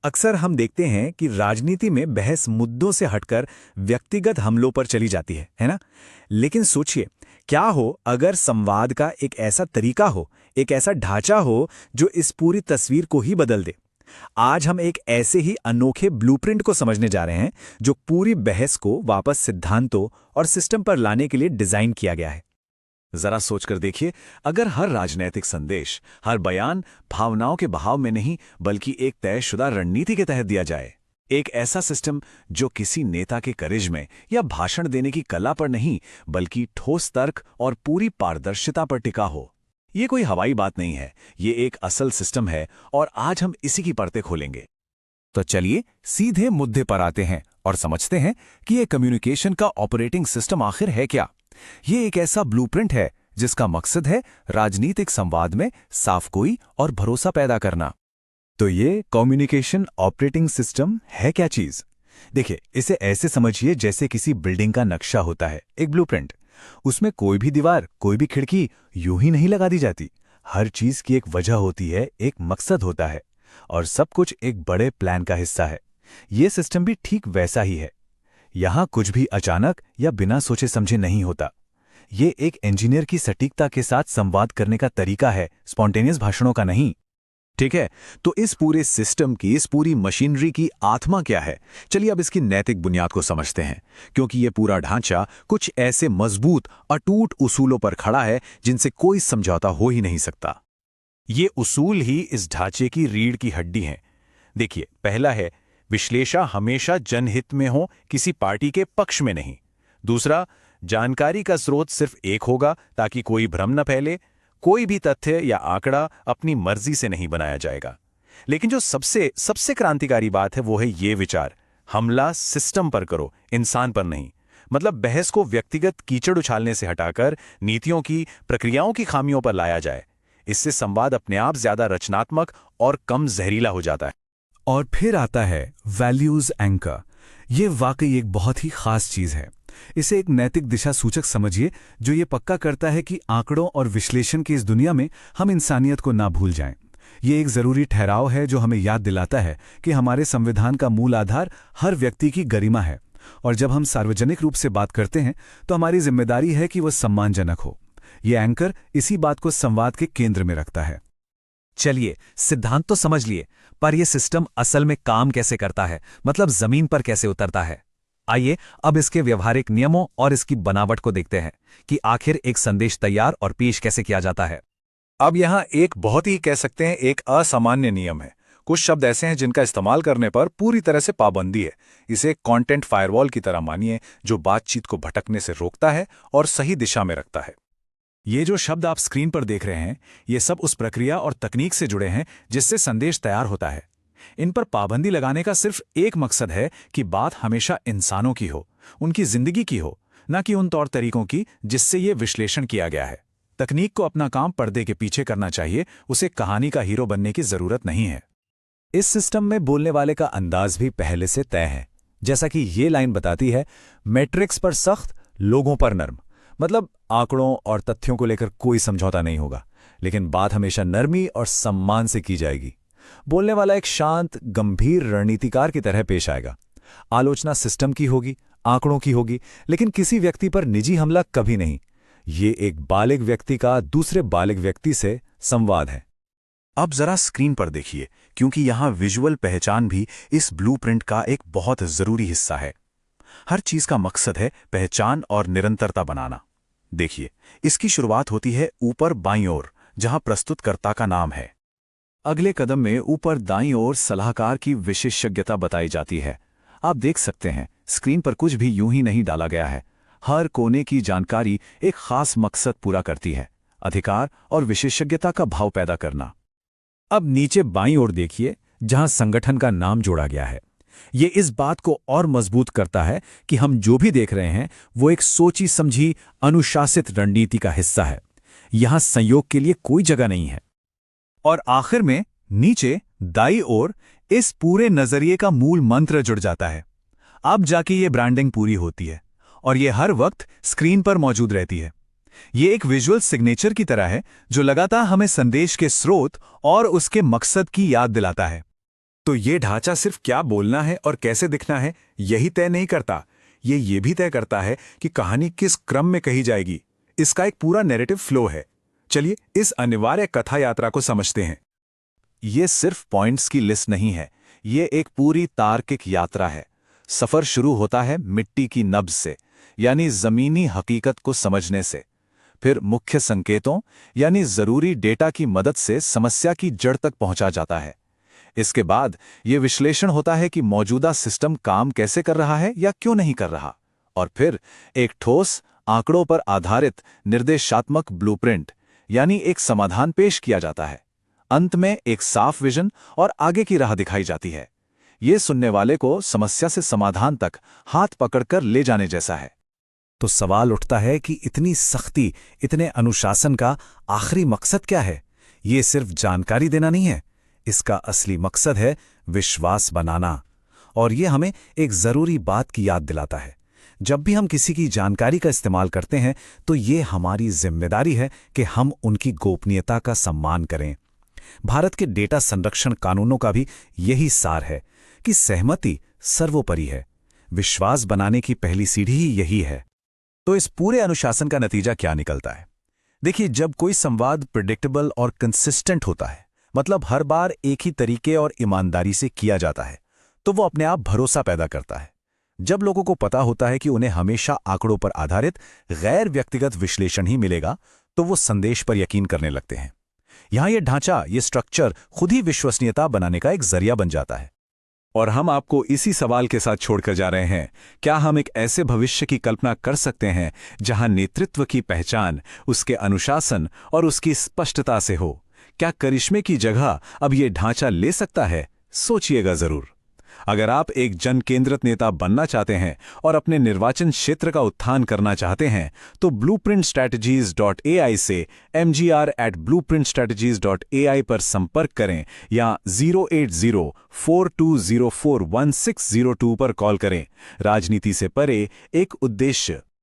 अक्सर हम देखते हैं कि राजनीति में बहस मुद्दों से हटकर व्यक्तिगत हमलों पर चली जाती है ना? लेकिन सोचिए, क्या हो अगर संवाद का एक ऐसा तरीका हो, एक ऐसा ढांचा हो जो इस पूरी तस्वीर को ही बदल दे। आज हम एक ऐसे ही अनोखे ब्लूप्रिंट को समझने जा रहे हैं जो पूरी बहस को वापस सिद्धांतों और सिस्टम पर लाने के लिए डिजाइन किया गया है। जरा सोचकर देखिए, अगर हर राजनैतिक संदेश, हर बयान भावनाओं के बहाव में नहीं बल्कि एक तयशुदा रणनीति के तहत दिया जाए, एक ऐसा सिस्टम जो किसी नेता के करिश्मे या भाषण देने की कला पर नहीं बल्कि ठोस तर्क और पूरी पारदर्शिता पर टिका हो। ये कोई हवाई बात नहीं है, ये एक असल सिस्टम है और आज हम इसी की परतें खोलेंगे। तो चलिए सीधे मुद्दे पर आते हैं और समझते हैं कि ये कम्युनिकेशन का ऑपरेटिंग सिस्टम आखिर है क्या। ये एक ऐसा ब्लूप्रिंट है जिसका मकसद है राजनीतिक संवाद में साफगोई और भरोसा पैदा करना। तो ये कम्युनिकेशन ऑपरेटिंग सिस्टम है क्या चीज? देखिए, इसे ऐसे समझिए जैसे किसी बिल्डिंग का नक्शा होता है, एक ब्लूप्रिंट। उसमें कोई भी दीवार, कोई भी खिड़की यूं ही नहीं लगा दी जाती। हर चीज की एक वजह होती है, एक मकसद होता है, और सब कुछ एक बड़े प्लान का हिस्सा है। ये सिस्टम भी ठीक वैसा ही है। यहां कुछ भी अचानक या बिना सोचे समझे नहीं होता। ये एक इंजीनियर की सटीकता के साथ संवाद करने का तरीका है, स्पॉन्टेनियस भाषणों का नहीं। ठीक है, तो इस पूरे सिस्टम की, इस पूरी मशीनरी की आत्मा क्या है? चलिए अब इसकी नैतिक बुनियाद को समझते हैं, क्योंकि ये पूरा ढांचा कुछ ऐसे मजबूत, अटूट उसूलों पर खड़ा है जिनसे कोई समझौता हो ही नहीं सकता। ये उसूल ही इस ढांचे की रीढ़ की हड्डी हैं। देखिए, पहला है, विश्लेषण हमेशा जनहित में हो, किसी पार्टी के पक्ष में नहीं। दूसरा, जानकारी का स्रोत सिर्फ एक होगा ताकि कोई भ्रम न फैले। कोई भी तथ्य या आंकड़ा अपनी मर्जी से नहीं बनाया जाएगा। लेकिन जो सबसे सबसे क्रांतिकारी बात है वो है ये विचार, हमला सिस्टम पर करो, इंसान पर नहीं। मतलब बहस को व्यक्तिगत कीचड़ उछालने से हटाकर नीतियों की, प्रक्रियाओं की खामियों पर लाया जाए। इससे संवाद अपने आप ज्यादा रचनात्मक और कम जहरीला हो जाता है। और फिर आता है वैल्यूज एंकर। ये वाकई एक बहुत ही खास चीज है। इसे एक नैतिक दिशा सूचक समझिए जो ये पक्का करता है कि आंकड़ों और विश्लेषण की इस दुनिया में हम इंसानियत को ना भूल जाएं। ये एक जरूरी ठहराव है जो हमें याद दिलाता है कि हमारे संविधान का मूल आधार हर व्यक्ति की गरिमा है, और जब हम सार्वजनिक रूप से बात करते हैं तो हमारी जिम्मेदारी है कि वह सम्मानजनक हो। ये एंकर इसी बात को संवाद के केंद्र में रखता है। चलिए, सिद्धांत तो समझ लिए, पर यह सिस्टम असल में काम कैसे करता है, मतलब जमीन पर कैसे उतरता है। आइए अब इसके व्यवहारिक नियमों और इसकी बनावट को देखते हैं कि आखिर एक संदेश तैयार और पेश कैसे किया जाता है। अब यहाँ एक बहुत ही कह सकते हैं एक असामान्य नियम है। कुछ शब्द ऐसे हैं जिनका इस्तेमाल करने पर पूरी तरह से पाबंदी है। इसे कंटेंट फायरवॉल की तरह मानिए, जो बातचीत को भटकने से रोकता है और सही दिशा में रखता है। ये जो शब्द आप स्क्रीन पर देख रहे हैं, ये सब उस प्रक्रिया और तकनीक से जुड़े हैं जिससे संदेश तैयार होता है। इन पर पाबंदी लगाने का सिर्फ एक मकसद है कि बात हमेशा इंसानों की हो, उनकी जिंदगी की हो, न कि उन तौर तरीकों की जिससे ये विश्लेषण किया गया है। तकनीक को अपना काम पर्दे के पीछे करना चाहिए, उसे कहानी का हीरो बनने की जरूरत नहीं है। इस सिस्टम में बोलने वाले का अंदाज भी पहले से तय है। जैसा कि ये लाइन बताती है, मैट्रिक्स पर सख्त, लोगों पर नर्म। मतलब आंकड़ों और तथ्यों को लेकर कोई समझौता नहीं होगा, लेकिन बात हमेशा नरमी और सम्मान से की जाएगी। बोलने वाला एक शांत, गंभीर रणनीतिकार की तरह पेश आएगा। आलोचना सिस्टम की होगी, आंकड़ों की होगी, लेकिन किसी व्यक्ति पर निजी हमला कभी नहीं। ये एक बालिग व्यक्ति का दूसरे बालिग व्यक्ति से संवाद है। अब जरा स्क्रीन पर देखिए, क्योंकि यहां विजुअल पहचान भी इस ब्लूप्रिंट का एक बहुत जरूरी हिस्सा है। हर चीज का मकसद है पहचान और निरंतरता बनाना। देखिए, इसकी शुरुआत होती है ऊपर बाईं ओर, जहां प्रस्तुतकर्ता का नाम है। अगले कदम में ऊपर दाईं ओर सलाहकार की विशेषज्ञता बताई जाती है। आप देख सकते हैं, स्क्रीन पर कुछ भी यूं ही नहीं डाला गया है। हर कोने की जानकारी एक खास मकसद पूरा करती है, अधिकार और विशेषज्ञता का भाव पैदा करना। अब नीचे बाईं ओर देखिए, जहां संगठन का नाम जोड़ा गया है। ये इस बात को और मजबूत करता है कि हम जो भी देख रहे हैं वो एक सोची समझी, अनुशासित रणनीति का हिस्सा है। यहां संयोग के लिए कोई जगह नहीं है। और आखिर में नीचे दाईं ओर इस पूरे नजरिए का मूल मंत्र जुड़ जाता है। अब जाके ये ब्रांडिंग पूरी होती है और ये हर वक्त स्क्रीन पर मौजूद रहती है। ये एक विजुअल सिग्नेचर की तरह है जो लगातार हमें संदेश के स्रोत और उसके मकसद की याद दिलाता है। तो ये ढांचा सिर्फ क्या बोलना है और कैसे दिखना है यही तय नहीं करता, ये भी तय करता है कि कहानी किस क्रम में कही जाएगी। इसका एक पूरा नैरेटिव फ्लो है। चलिए इस अनिवार्य कथा यात्रा को समझते हैं। ये सिर्फ पॉइंट्स की लिस्ट नहीं है, ये एक पूरी तार्किक यात्रा है। सफर शुरू होता है मिट्टी की नब्ज से, यानी जमीनी हकीकत को समझने से। फिर मुख्य संकेतों यानी जरूरी डेटा की मदद से समस्या की जड़ तक पहुंचा जाता है। इसके बाद यह विश्लेषण होता है कि मौजूदा सिस्टम काम कैसे कर रहा है या क्यों नहीं कर रहा, और फिर एक ठोस आंकड़ों पर आधारित निर्देशात्मक ब्लूप्रिंट यानी एक समाधान पेश किया जाता है। अंत में एक साफ विजन और आगे की राह दिखाई जाती है। ये सुनने वाले को समस्या से समाधान तक हाथ पकड़कर ले जाने जैसा है। तो सवाल उठता है कि इतनी सख्ती, इतने अनुशासन का आखिरी मकसद क्या है? ये सिर्फ जानकारी देना नहीं है, इसका असली मकसद है विश्वास बनाना। और ये हमें एक जरूरी बात की याद दिलाता है, जब भी हम किसी की जानकारी का इस्तेमाल करते हैं तो ये हमारी जिम्मेदारी है कि हम उनकी गोपनीयता का सम्मान करें। भारत के डेटा संरक्षण कानूनों का भी यही सार है कि सहमति सर्वोपरि है। विश्वास बनाने की पहली सीढ़ी ही यही है। तो इस पूरे अनुशासन का नतीजा क्या निकलता है? देखिए, जब कोई संवाद प्रेडिक्टेबल और कंसिस्टेंट होता है, मतलब हर बार एक ही तरीके और ईमानदारी से किया जाता है, तो वो अपने आप भरोसा पैदा करता है। जब लोगों को पता होता है कि उन्हें हमेशा आंकड़ों पर आधारित गैर व्यक्तिगत विश्लेषण ही मिलेगा, तो वो संदेश पर यकीन करने लगते हैं। यहां ये ढांचा, ये स्ट्रक्चर खुद ही विश्वसनीयता बनाने का एक जरिया बन जाता है। और हम आपको इसी सवाल के साथ छोड़कर जा रहे हैं, क्या हम एक ऐसे भविष्य की कल्पना कर सकते हैं जहां नेतृत्व की पहचान उसके अनुशासन और उसकी स्पष्टता से हो? क्या करिश्मे की जगह अब ये ढांचा ले सकता है? सोचिएगा जरूर। अगर आप एक जन केंद्रित नेता बनना चाहते हैं और अपने निर्वाचन क्षेत्र का उत्थान करना चाहते हैं, तो blueprintstrategies.ai से mgr@blueprintstrategies.ai पर संपर्क करें या 08042041602 पर कॉल करें। राजनीति से परे एक उद्देश्य,